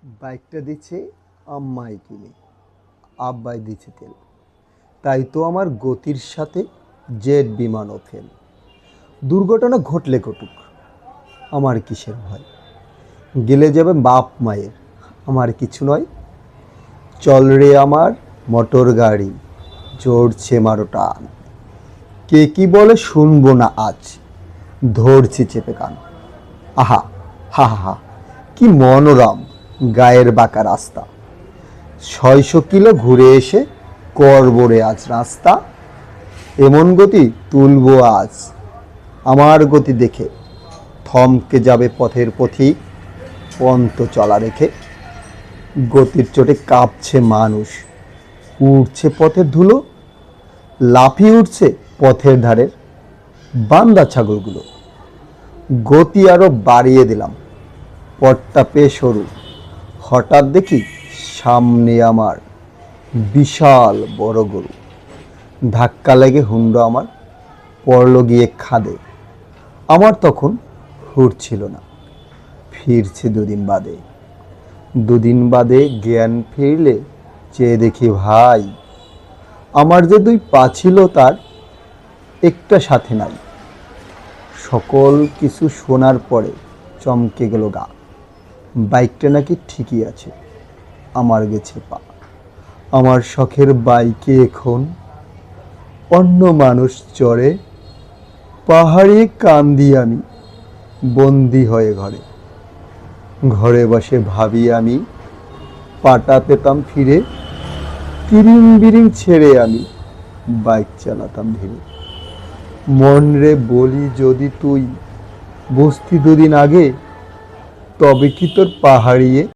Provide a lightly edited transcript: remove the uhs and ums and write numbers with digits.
বাইকটা দিচ্ছে আম্মাই কিনে, আব্বাই দিচ্ছে তেল। তাই তো আমার গতির সাথে জেট বিমানও ফেল। দুর্ঘটনা ঘটলে ঘটুক, আমার কিসের ভয়? গেলে যাবে বাপ মায়ের, আমার কিছু নয়। চল রে আমার মোটর গাড়ি, জোরছে মারো টান। কে কি বলে শুনবো না আজ, ধরছি চেপে কান। আহা, হা হা হা, কি মনোরম গায়ের বাঁকা রাস্তা। 600 কিলো ঘুরে এসে করবো রে আজ রাস্তা। এমন গতি তুলবো আজ, আমার গতি দেখে থমকে যাবে পথের পথিক পন্ত চলা রেখে। গতির চোটে কাঁপছে মানুষ, উঠছে পথের ধুলো, লাফিয়ে উঠছে পথের ধারের বান্দা ছাগলগুলো। গতি আরো বাড়িয়ে দিলাম, পথটা পেয়ে সরু। হঠাৎ দেখি সামনে আমার বিশাল বড় গরু। ধাক্কা লেগে হুন্ডা আমার পড়ল গিয়ে খাদে। আমার তখন হুঁশ ছিল না, ফিরছে দুদিন বাদে জ্ঞান ফিরলে চেয়ে দেখি ভাই, আমার যে 2 পা ছিল তার একটা সাথে নাই। সকল কিছু শোনার পরে চমকে গেল গা। বাইকটা নাকি ঠিকই আছে, আমার গেছে পা। আমার শখের বাইকে এখন অন্য মানুষ চড়ে। পাহাড়ে কান্দি আমি বন্দি হয়ে ঘরে। ঘরে বসে ভাবি আমি পাটা পেতাম ফিরে। তিরিং বিরিং ছেড়ে আমি বাইক চালাতাম ধীরে। মন রে বলি যদি তুই বসতি 2 দিন আগে, তবে কি তোর পাহাড়িয়ে